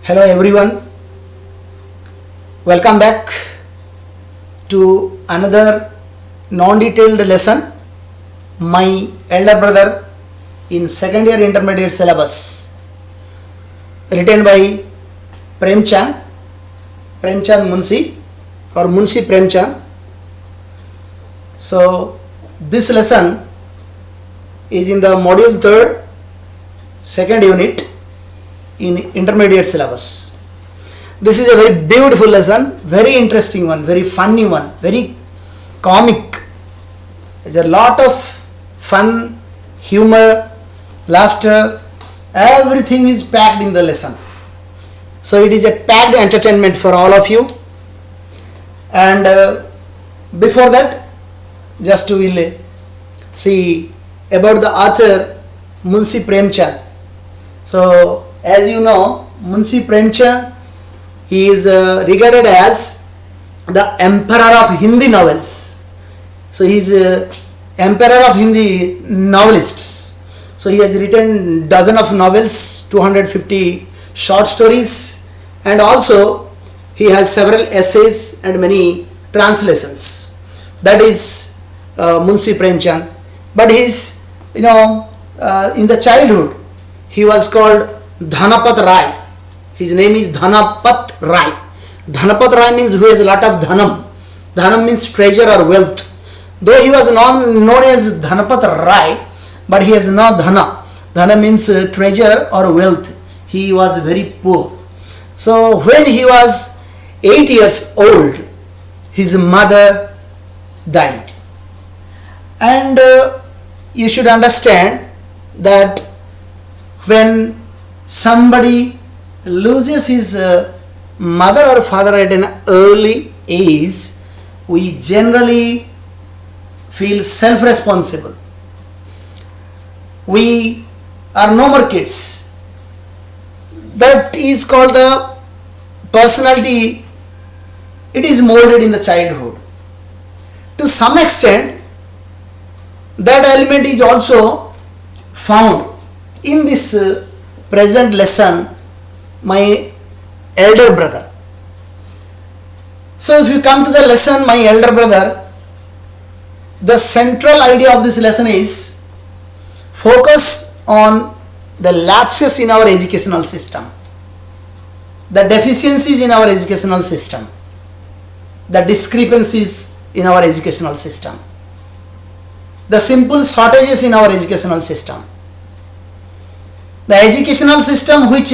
Hello everyone, welcome back to another non-detailed lesson. My elder brother in second year intermediate syllabus, written by Premchand Munshi or Munshi Premchand. So this lesson is in the module 3rd, second unit in intermediate syllabus. This is a very beautiful lesson, very interesting one, very funny one, very comic. There's a lot of fun, humor, laughter, everything is packed in the lesson. So it is a packed entertainment for all of you. And before that, just we will see about the author Munshi Premchand. So as you know, Munshi Premchand, he is regarded as the emperor of Hindi novels. So he is emperor of Hindi novelists. So he has written dozen of novels, 250 short stories, and also he has several essays and many translations. That is Munshi Premchand. But his, in the childhood, he was called Dhanapat Rai. His name is Dhanapat Rai. Dhanapat Rai means who has a lot of dhanam. Dhanam means treasure or wealth. Though he was known as Dhanapat Rai, but he has no dhana. Dhana means treasure or wealth. He was very poor. So when he was 8 years old, his mother died. And you should understand that when somebody loses his mother or father at an early age, we generally feel self-responsible. We are no more kids. That is called the personality. It is molded in the childhood. To some extent, that element is also found in this present lesson, my elder brother. So if you come to the lesson, my elder brother, the central idea of this lesson is focus on the lapses in our educational system, the deficiencies in our educational system, the discrepancies in our educational system, the simple shortages in our educational system. The educational system which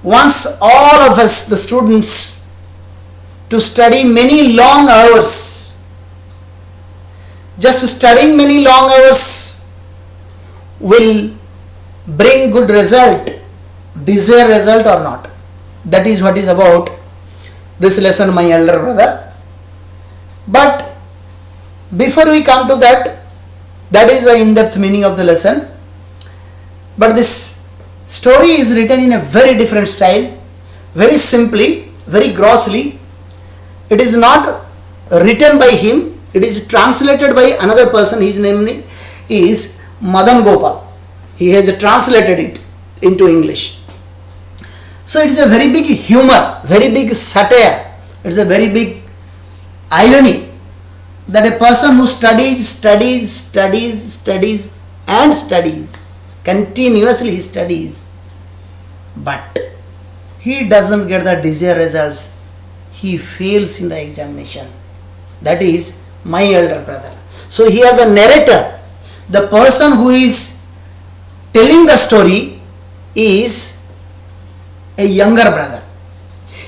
wants all of us, the students, to study many long hours. Just studying many long hours will bring good result, desired result or not. That is what is about this lesson, my elder brother. But before we come to that, that is the in-depth meaning of the lesson. But this story is written in a very different style, very simply, very grossly. It is not written by him, it is translated by another person. His name is Madan Gopal. He has translated it into English. So it is a very big humor, very big satire. It is a very big irony that a person who studies continuously, he studies, but he doesn't get the desired results. He fails in the examination. That is my elder brother. So here the narrator, the person who is telling the story, is a younger brother.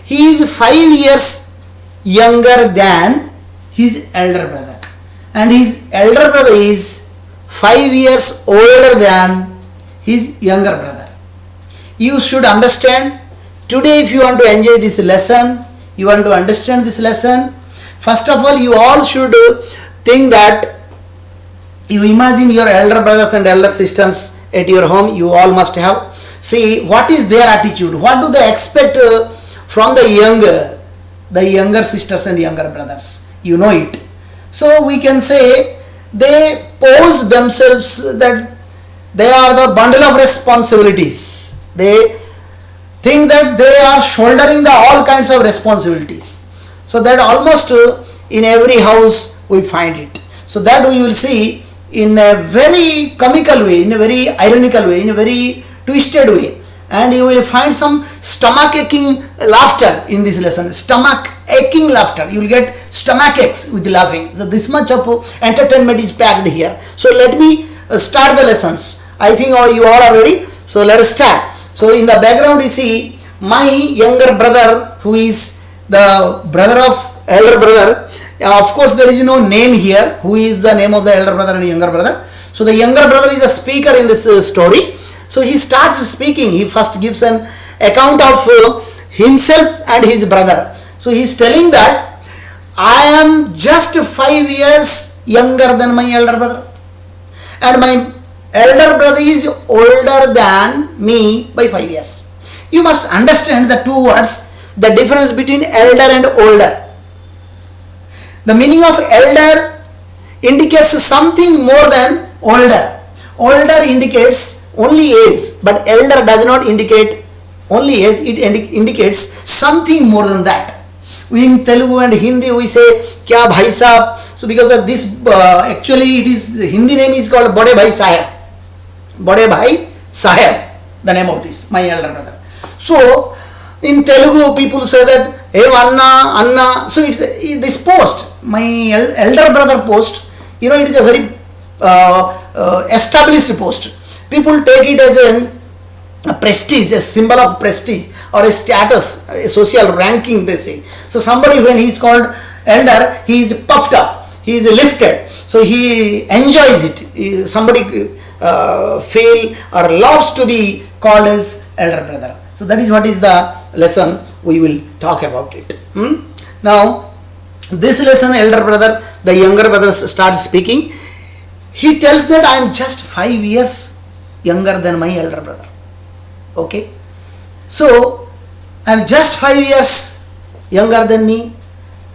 He is 5 years younger than his elder brother, and his elder brother is 5 years older than his younger brother. You should understand, today if you want to enjoy this lesson, you want to understand this lesson, first of all you all should think that you imagine your elder brothers and elder sisters at your home. You all must have, see what is their attitude, what do they expect from the younger sisters and younger brothers. You know it. So we can say they pose themselves that they are the bundle of responsibilities. They think that they are shouldering the all kinds of responsibilities. So that almost in every house we find it. So that we will see in a very comical way, in a very ironical way, in a very twisted way. And you will find some stomach aching laughter in this lesson. Stomach aching laughter. You will get stomach aches with laughing. So this much of entertainment is packed here. So let me start the lessons. I think you all are ready. So let us start. So in the background you see my younger brother, who is the brother of elder brother. Of course there is no name here. Who is the name of the elder brother and younger brother? So the younger brother is a speaker in this story. So he starts speaking. He first gives an account of himself and his brother. So he is telling that I am just 5 years younger than my elder brother, and my elder brother is older than me by 5 years. You must understand the two words, the difference between elder and older. The meaning of elder indicates something more than older. Older indicates only age, but elder does not indicate only age, it indicates something more than that. In Telugu and Hindi we say kya bhai sahab. So because of this actually it is, Hindi name is called Bade Bhai Sahab. Bade Bhai Sahab, the name of this, my elder brother. So in Telugu people say that hey Anna, Anna. So it's this post, my elder brother post, it is a very established post. People take it as a prestige, a symbol of prestige or a status, a social ranking they say. So somebody when he is called elder, he is puffed up, he is lifted, so he enjoys it. Somebody feel or loves to be called as elder brother. So that is what is the lesson we will talk about it. Now this lesson, elder brother, the younger brother starts speaking. He tells that I am just 5 years younger than my elder brother. Okay, so I am just 5 years younger than me,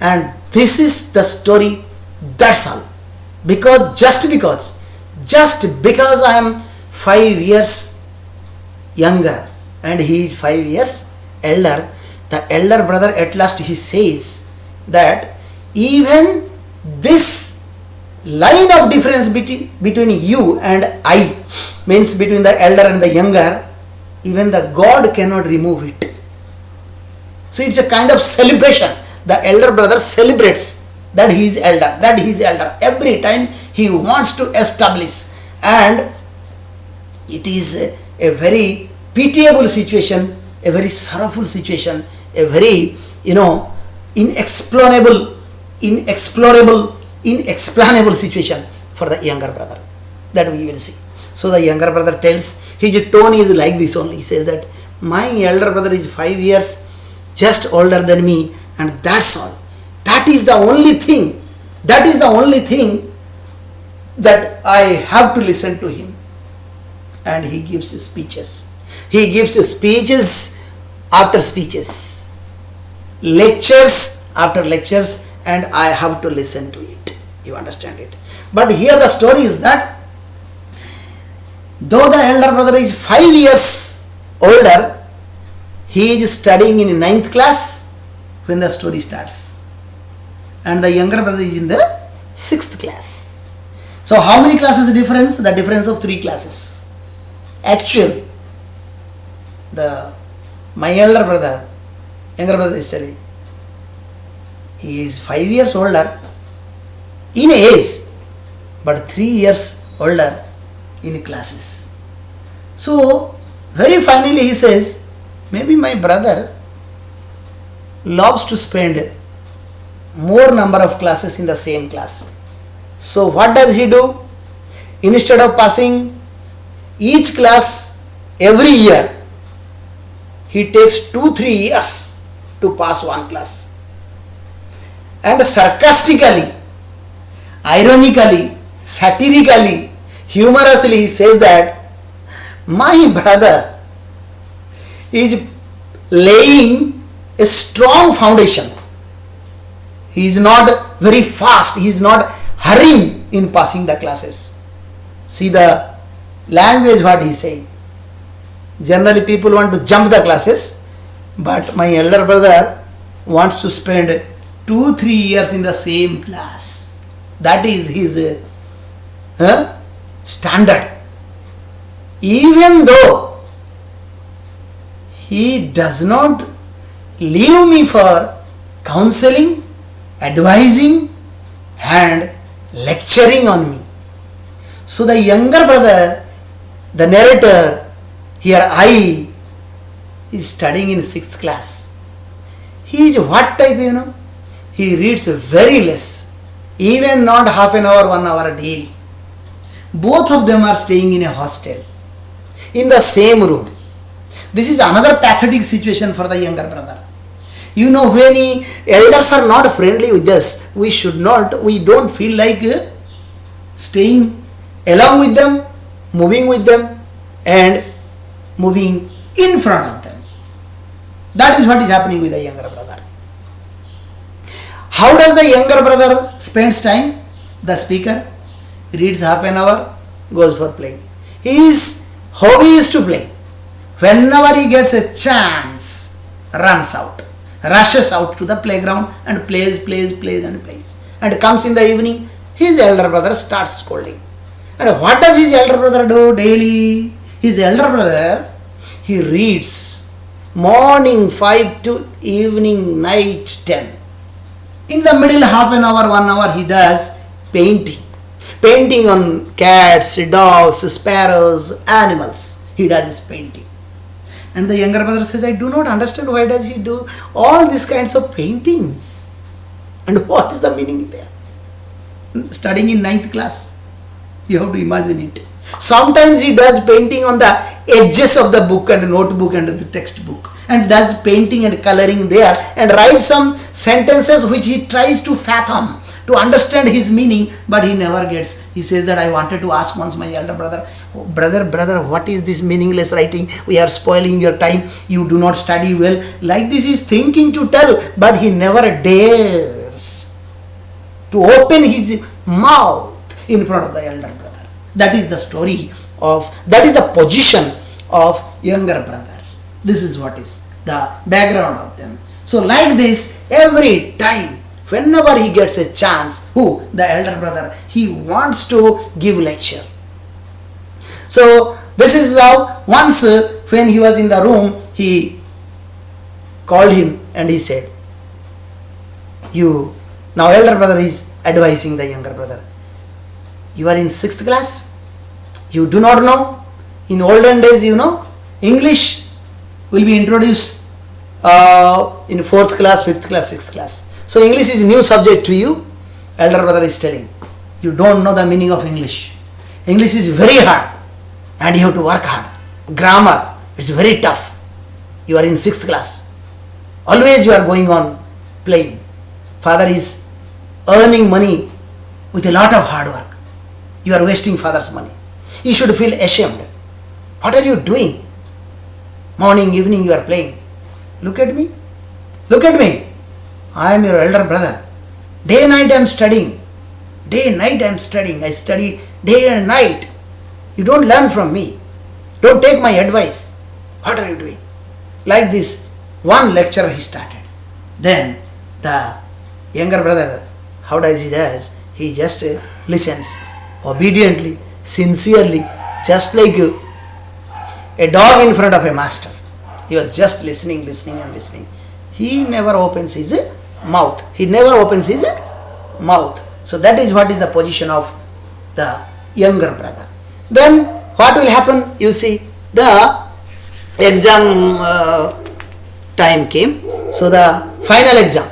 and this is the story. That's all. Just because I am 5 years younger and he is 5 years elder, the elder brother at last he says that even this line of difference between you and I, means between the elder and the younger, even the God cannot remove it. So it's a kind of celebration. The elder brother celebrates that he is elder. Every time he wants to establish, and it is a very pitiable situation, a very sorrowful situation, a very inexplainable situation for the younger brother, that we will see. So the younger brother tells, his tone is like this only. He says that my elder brother is 5 years just older than me, and that's all. That is the only thing that I have to listen to him. And he gives speeches. He gives speeches after speeches, lectures after lectures, and I have to listen to it. You understand it? But here the story is that though the elder brother is 5 years older, he is studying in 9th class when the story starts, and the younger brother is in the 6th class. So how many classes difference? The difference of 3 classes. Actually, my younger brother is studying. He is 5 years older in age, but 3 years older in classes. So very finally he says, maybe my brother loves to spend more number of classes in the same class. So what does he do? Instead of passing each class every year, he takes 2-3 years to pass one class. And sarcastically, ironically, satirically, humorously he says that my brother is laying a strong foundation. He is not very fast, he is not hurrying in passing the classes. See the language what he is saying. Generally people want to jump the classes, but my elder brother wants to spend 2-3 years in the same class. That is his standard. Even though he does not leave me for counseling, advising and lecturing on me. So the younger brother, the narrator, here I, is studying in 6th class. He is what type, He reads very less, even not half an hour, 1 hour daily. Both of them are staying in a hostel, in the same room. This is another pathetic situation for the younger brother. When elders are not friendly with us, we don't feel like staying along with them, moving with them and moving in front of them. That is what is happening with the younger brother. How does the younger brother spends time? The speaker reads half an hour, goes for playing. His hobby is to play. Whenever he gets a chance, runs out, rushes out to the playground and plays and comes in the evening, his elder brother starts scolding. And what does his elder brother do daily? His elder brother, he reads morning 5 to evening night 10. In the middle half an hour, 1 hour he does painting. Painting on cats, dogs, sparrows, animals. He does his painting. And the younger brother says, I do not understand why does he do all these kinds of paintings. And what is the meaning there? Studying in 9th class. You have to imagine it. Sometimes he does painting on the edges of the book and notebook and the textbook. And does painting and coloring there. And writes some sentences which he tries to fathom, to understand his meaning, but he never gets. He says that I wanted to ask once my elder brother, brother, what is this meaningless writing? We are spoiling your time. You do not study well. Like this he is thinking to tell, but he never dares to open his mouth in front of the elder brother. That is the story that is the position of younger brother. This is what is the background of them. So like this, every time, whenever he gets a chance, the elder brother, he wants to give lecture. So this is how once when he was in the room, he called him and he said, now elder brother is advising the younger brother. You are in 6th class. You do not know. In olden days, English will be introduced in 4th class, 5th class, 6th class. So English is a new subject to you. Elder brother is telling, you don't know the meaning of English. English is very hard and you have to work hard. Grammar, it's very tough. You are in 6th class. Always you are going on playing. Father is earning money with a lot of hard work. You are wasting father's money. You should feel ashamed. What are you doing? Morning, evening you are playing. Look at me. Look at me. I am your elder brother. Day and night I am studying. Day and night I am studying. I study day and night. You don't learn from me. Don't take my advice. What are you doing? Like this, one lecture he started. Then the younger brother, how does he does? He just listens obediently, sincerely, just like a dog in front of a master. He was just listening and listening. He never opens his mouth. So that is what is the position of the younger brother. Then what will happen? You see, the exam time came. So the final exam,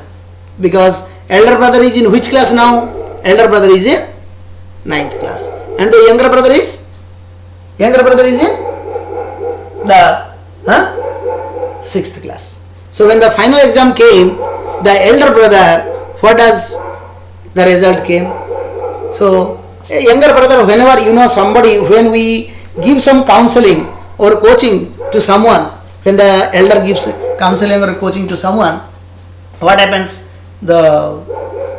because elder brother is in which class now? Elder brother is in 9th class. And the younger brother is in the 6th class. So when the final exam came, the elder brother, what does the result came? So a younger brother, whenever somebody, when we give some counseling or coaching to someone, when the elder gives counseling or coaching to someone, what happens? The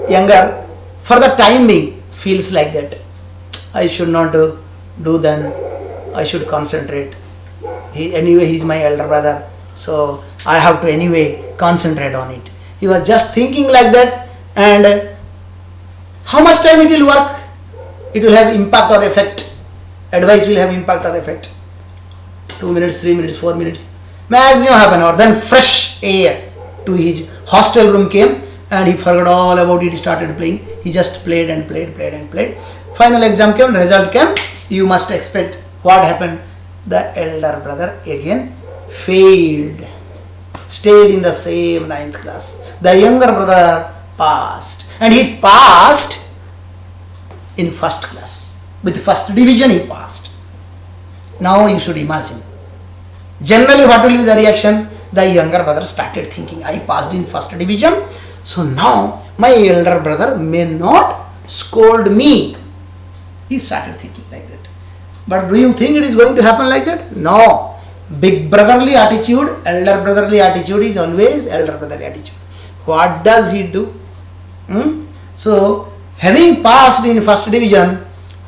younger, for the time being, feels like that. I should not do then. I should concentrate. Anyway, he is my elder brother, so I have to anyway concentrate on it. He was just thinking like that, and how much time it will work? It will have impact or effect. Advice will have impact or effect. 2 minutes, 3 minutes, 4 minutes, maximum half an hour. Then fresh air to his hostel room came, and he forgot all about it. He started playing. He just played and played, played and played. Final exam came, result came. You must expect what happened. The elder brother again failed. Stayed in the same 9th class. The younger brother passed, and he passed in first class. With first division he passed. Now you should imagine. Generally, what will be the reaction? The younger brother started thinking, I passed in first division, so now my elder brother may not scold me. He started thinking like that. But do you think it is going to happen like that? No. Big brotherly attitude, elder brotherly attitude is always elder brotherly attitude. What does he do? So, having passed in first division,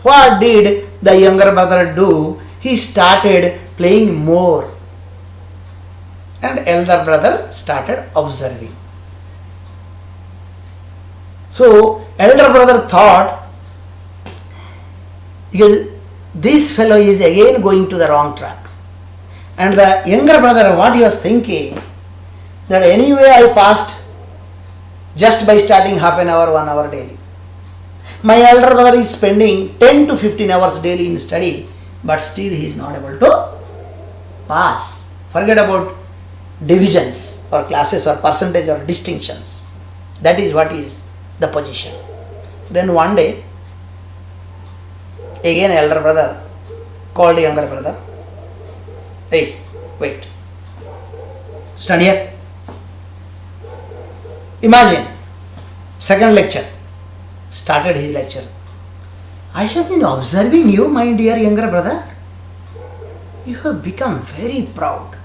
what did the younger brother do? He started playing more, and elder brother started observing. So elder brother thought, because this fellow is again going to the wrong track, and the younger brother, what he was thinking, that anyway I passed just by starting half an hour, 1 hour daily. My elder brother is spending 10 to 15 hours daily in study, but still he is not able to pass. Forget about divisions or classes or percentage or distinctions. That is what is the position. Then one day, again elder brother called younger brother. Hey, wait. Stand here. Imagine, second lecture. Started his lecture. I have been observing you, my dear younger brother. You have become very proud.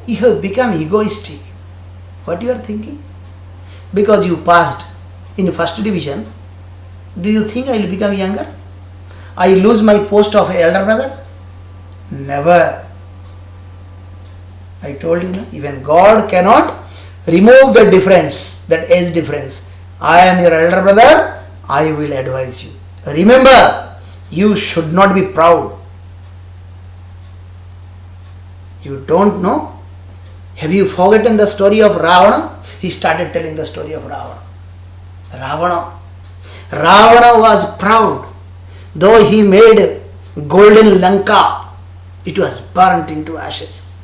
You have become egoistic. What you are thinking? Because you passed in first division, do you think I will become younger? I lose my post of elder brother? Never. I told you, even God cannot remove the difference, that age difference. I am your elder brother, I will advise you. Remember, you should not be proud. You don't know? Have you forgotten the story of Ravana? He started telling the story of Ravana. Ravana was proud. Though he made golden Lanka, it was burnt into ashes.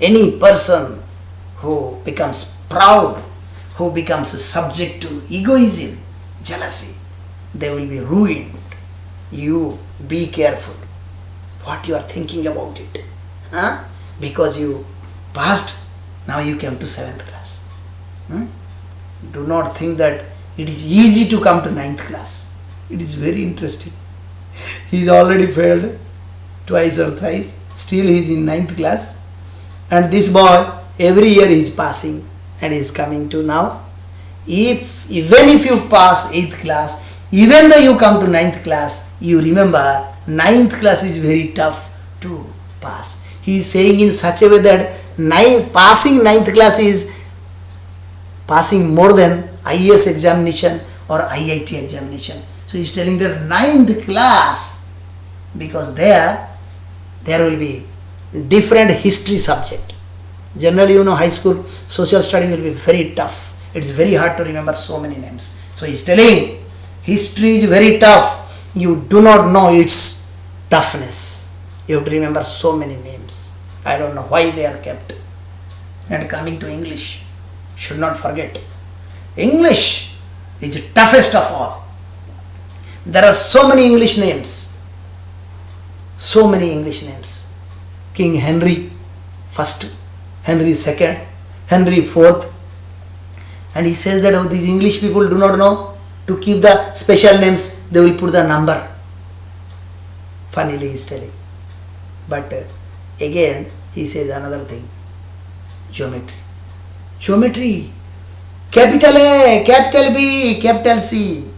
Any person who becomes proud, who becomes subject to egoism, jealousy, they will be ruined. You be careful what you are thinking about it. Because you passed, now you came to 7th class. Do not think that it is easy to come to 9th class. It is very interesting. He is already failed twice or thrice. Still he is in 9th class. And this boy, every year he is passing and he is coming to now. Even if you pass 8th class, even though you come to 9th class, you remember 9th class is very tough to pass. He is saying in such a way that passing 9th class is passing more than IAS examination or IIT examination. So he is telling that 9th class, because there will be different history subject. Generally, high school social study will be very tough. It's very hard to remember so many names. So he is telling history is very tough. You do not know its toughness. You have to remember so many names. I don't know why they are kept. And coming to English, should not forget. English is the toughest of all. There are so many English names. So many English names. King Henry first, Henry II, Henry IV. And he says that these English people do not know to keep the special names, they will put the number. Funnily he is telling. But again he says another thing. Geometry. Geometry. Capital A, capital B, capital C.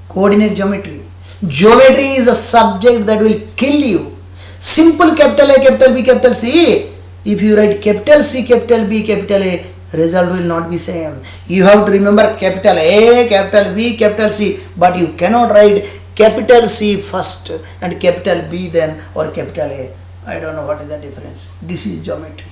Coordinate geometry. Geometry is a subject that will kill you. Simple capital A, capital B, capital C. If you write capital C, capital B, capital A, result will not be same. You have to remember capital A, capital B, capital C, but you cannot write capital C first and capital B then, or capital A. I don't know what is the difference. This is geometry.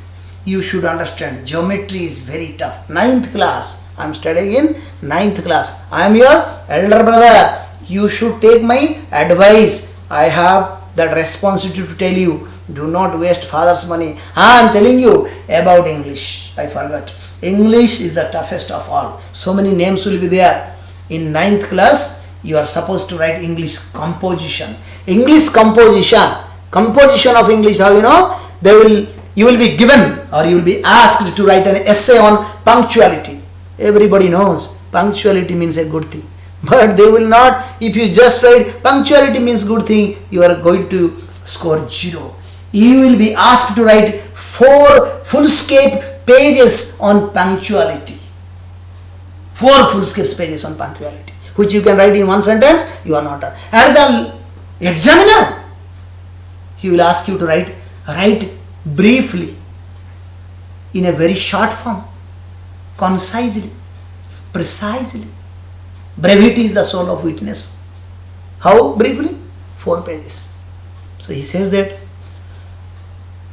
You should understand geometry is very tough. 9th class. I am studying in 9th class. I am your elder brother. You should take my advice. I have that responsibility to tell you. Do not waste father's money. I am telling you about English. I forgot. English is the toughest of all. So many names will be there. In 9th class, you are supposed to write English composition. English composition. Composition of English, how you know? You will be given or you will be asked to write an essay on punctuality. Everybody knows punctuality means a good thing. But they will not. If you just write punctuality means good thing, you are going to score 0. You will be asked to write 4 full-scape pages on punctuality. 4 full-scape pages on punctuality, which you can write in 1 sentence. You are not done. And the examiner, he will ask you to write briefly, in a very short form, concisely, precisely. Brevity is the soul of witness. How briefly? 4 pages. So he says that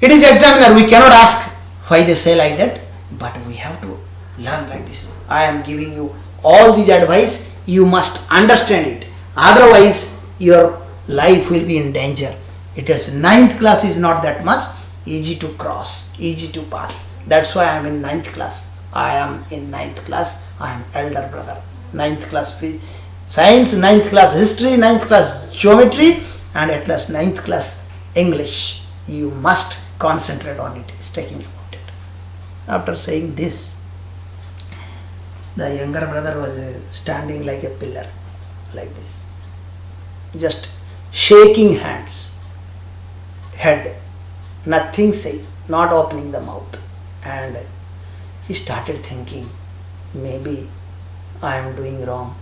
it is examiner. We cannot ask why they say like that, but we have to learn like this. I am giving you all these advice. You must understand it. Otherwise, your life will be in danger. It is 9th class is not that much easy to cross, easy to pass. That's why I am in 9th class. I am in 9th class. I am elder brother. 9th class science, 9th class history, 9th class geometry, and at last 9th class English. You must concentrate on it. Is taking about it. After saying this, the younger brother was standing like a pillar, like this, just shaking hands, head, nothing saying, not opening the mouth. And he started thinking, maybe I am doing wrong.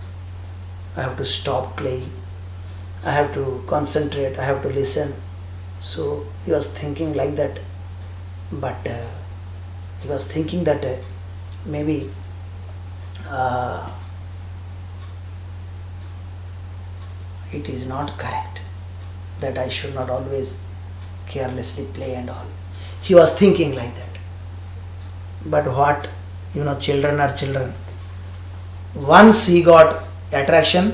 I have to stop playing. I have to concentrate. I have to listen. So he was thinking like that. But he was thinking that maybe it is not correct, that I should not always carelessly play and all. He was thinking like that. But what? Children are children. Once he got attraction,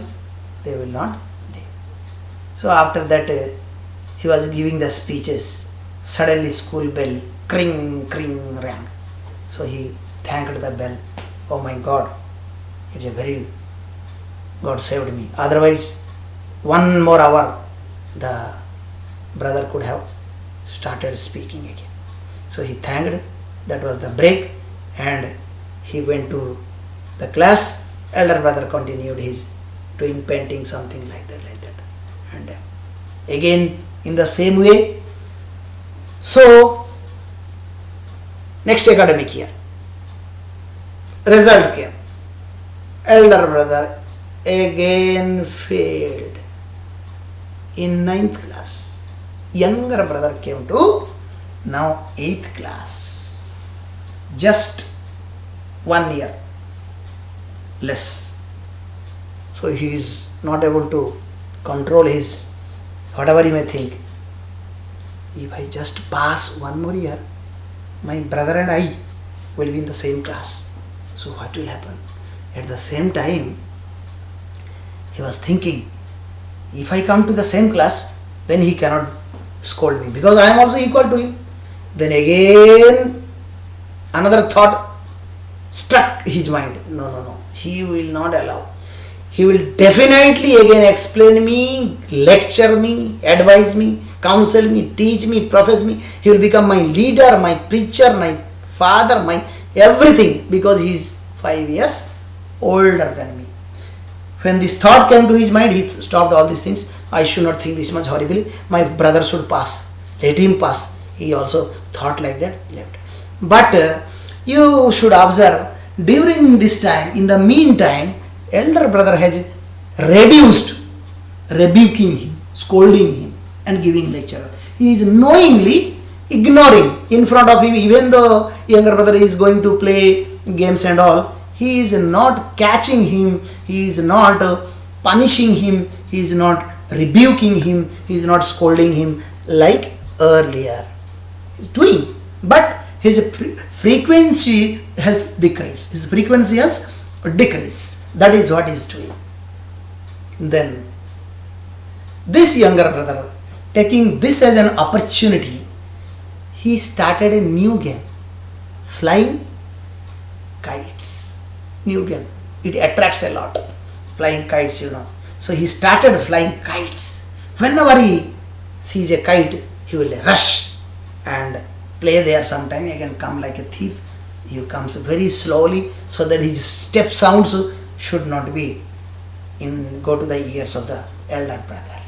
they will not leave. So after that, he was giving the speeches. Suddenly school bell, cring, cring, rang. So he thanked the bell. Oh my God, it's a very, God saved me. Otherwise, 1 more hour, the brother could have started speaking again. So he thanked. That was the break, and he went to the class. Elder brother continued his doing painting, something like that. And again in the same way. So next academic year, result came. Elder brother again failed in 9th class. Younger brother came to now 8th class. Just 1 year less. So he is not able to control his whatever he may think. If I just pass 1 more year, my brother and I will be in the same class. So what will happen? At the same time, he was thinking, if I come to the same class, then he cannot scold me, because I am also equal to him. Then again another thought struck his mind. No. He will not allow. He will definitely again explain me, lecture me, advise me, counsel me, teach me, profess me. He will become my leader, my preacher, my father, my everything, because he is 5 years older than me. When this thought came to his mind, he stopped all these things. I should not think this much horribly. My brother should pass. Let him pass. He also thought like that, left. But you should observe, during this time, in the meantime, elder brother has reduced rebuking him, scolding him, and giving lecture. he is knowingly ignoring in front of him, even though younger brother is going to play games and all. He is not catching him, he is not punishing him, he is not rebuking him, he is not scolding him like earlier. He is doing, but his frequency has decreased. His frequency has decreased. That is what he is doing. Then this younger brother, taking this as an opportunity, he started a new game, flying kites. New game. It attracts a lot. Flying kites, you know. So he started flying kites. Whenever he sees a kite, he will rush and play there sometime. He can come like a thief. He comes very slowly so that his step sounds should not be go to the ears of the elder brother.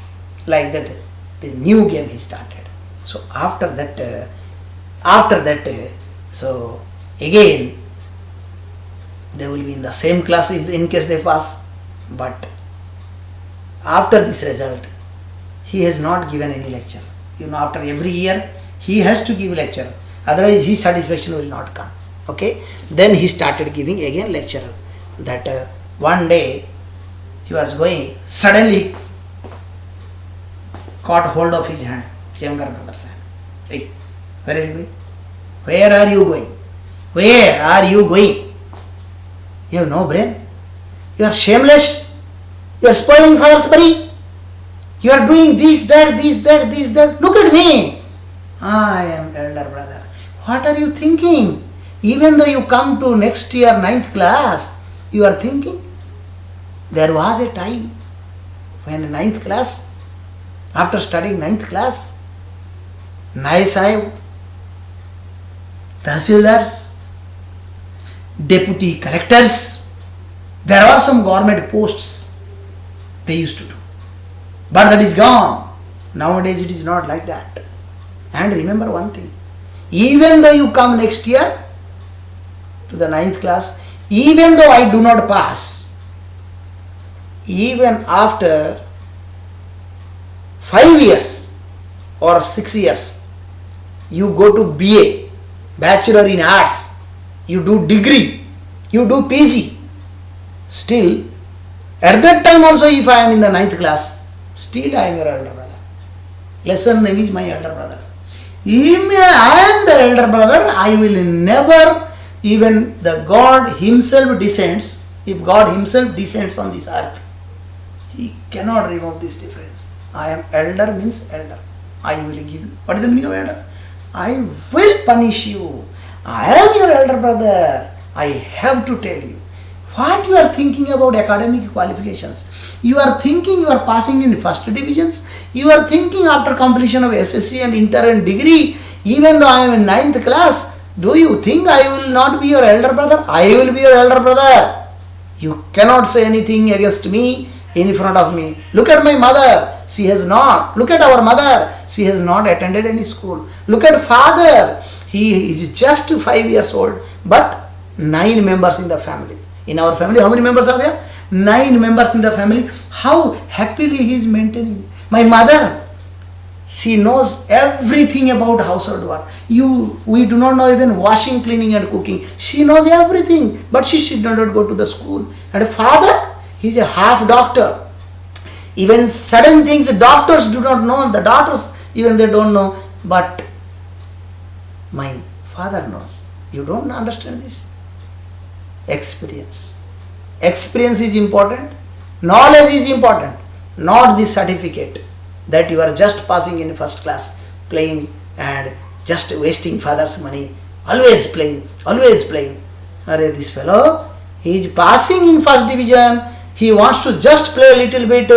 Like that, the new game he started. So after that, so again they will be in the same class in case they pass. But after this result, he has not given any lecture. You know, after every year he has to give lecture, otherwise his satisfaction will not come. Okay, then he started giving again lecture. That one day he was going, suddenly caught hold of his hand, younger brother's hand. Hey, where are you going? Where are you going? Where are you going? You have no brain. You are shameless. You are spoiling father's body. You are doing this, that, this, that, this, that. Look at me. I am elder brother. What are you thinking? Even though you come to next year 9th class, you are thinking. There was a time when 9th class, after studying 9th class, Nai Sahib, Tahsildars, deputy collectors, there are some government posts they used to do. But that is gone. Nowadays it is not like that. And remember one thing, even though you come next year to the 9th class, even though I do not pass, even after 5 years or 6 years, you go to BA, Bachelor in Arts, you do degree, you do PG, still at that time also if I am in the 9th class, still I am your elder brother. Lesser name is my elder brother. Even I am the elder brother, I will never, even the God himself descends, if God himself descends on this earth, he cannot remove this difference. I am elder means elder. I will give you. What is the meaning of elder? I will punish you. I am your elder brother. I have to tell you. What you are thinking about academic qualifications? You are thinking you are passing in first divisions. You are thinking after completion of SSC and inter and degree, even though I am in 9th class, do you think I will not be your elder brother? I will be your elder brother. You cannot say anything against me in front of me. Look at my mother. She has not. Look at our mother. She has not attended any school. Look at father. He is just 5 years old, but 9 members in the family. In our family, how many members are there? 9 members in the family. How happily he is maintaining. My mother, she knows everything about household work. We do not know even washing, cleaning and cooking. She knows everything, but she should not go to the school. And father, he is a half doctor. Even certain things doctors do not know. The doctors, even they don't know. But my father knows. You don't understand this? Experience. Experience is important. Knowledge is important. Not the certificate that you are just passing in first class, playing and just wasting father's money. Always playing, always playing. Arey, this fellow, he is passing in first division. He wants to just play a little bit,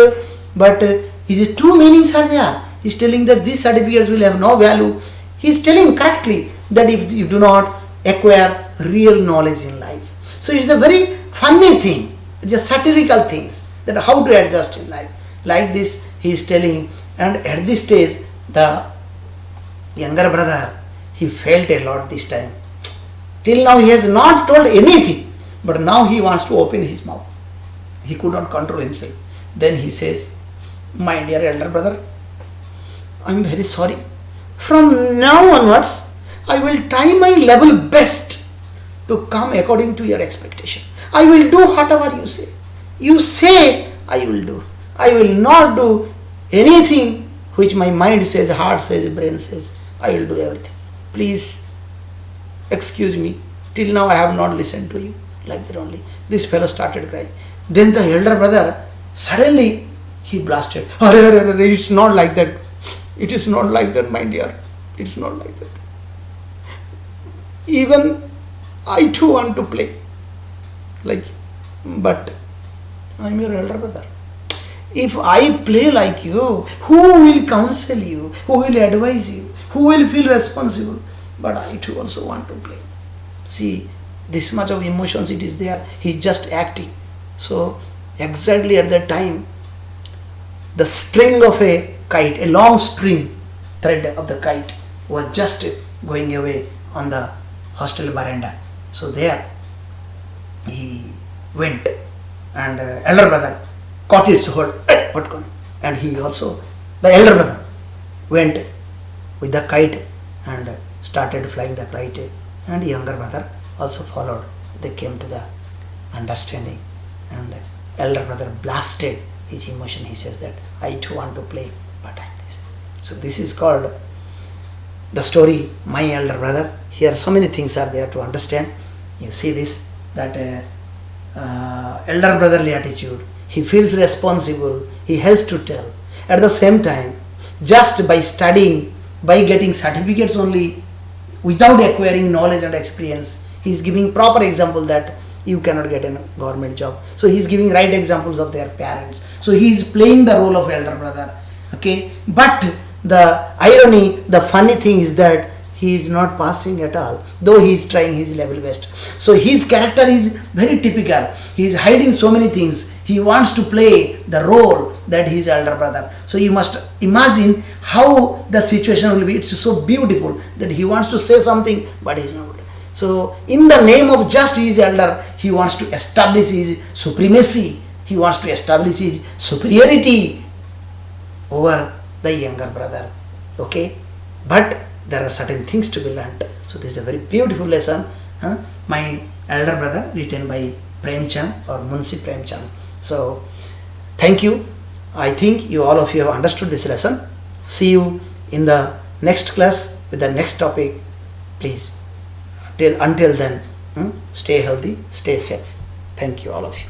but his two meanings are there. He is telling that these certificates will have no value. He is telling correctly that if you do not acquire real knowledge in life. So it is a very funny thing. It is a satirical things that how to adjust in life. Like this he is telling, and at this stage the younger brother, he felt a lot this time. Till now he has not told anything, but now he wants to open his mouth. He could not control himself. Then he says, my dear elder brother, I am very sorry. From now onwards, I will try my level best to come according to your expectation. I will do whatever you say. You say, I will do. I will not do anything which my mind says, heart says, brain says. I will do everything. Please excuse me. Till now I have not listened to you. Like that only. This fellow started crying. Then the elder brother, suddenly he blasted. It's not like that. It is not like that, my dear. It's not like that. Even I too want to play. Like, but I am your elder brother. If I play like you, who will counsel you? Who will advise you? Who will feel responsible? But I too also want to play. See, this much of emotions it is there. He is just acting. So, exactly at that time, the string of a kite, a long string thread of the kite was just going away on the hostel veranda. So, there he went and elder brother caught its hold and he also, the elder brother went with the kite and started flying the kite, and younger brother also followed. They came to the understanding, and elder brother blasted his emotion. He says that I too want to play, but I am this. So this is called the story My Elder Brother. Here so many things are there to understand. You see this, that elder brotherly attitude. He feels responsible. He has to tell. At the same time, just by studying, by getting certificates only, without acquiring knowledge and experience, he is giving proper example that you cannot get a government job. So he is giving right examples of their parents. So he is playing the role of elder brother. Okay, but the irony, the funny thing is that he is not passing at all, though he is trying his level best. So his character is very typical. He is hiding so many things. He wants to play the role that he is elder brother. So you must imagine how the situation will be. It's so beautiful that he wants to say something, but he is not. So in the name of just his elder, he wants to establish his supremacy. He wants to establish his superiority over the younger brother. Okay, but there are certain things to be learnt. So this is a very beautiful lesson. My elder brother, written by Premchand or Munshi Premchand. So thank you. I think you all of you have understood this lesson. See you in the next class with the next topic. Please, until then, stay healthy, stay safe. Thank you all of you.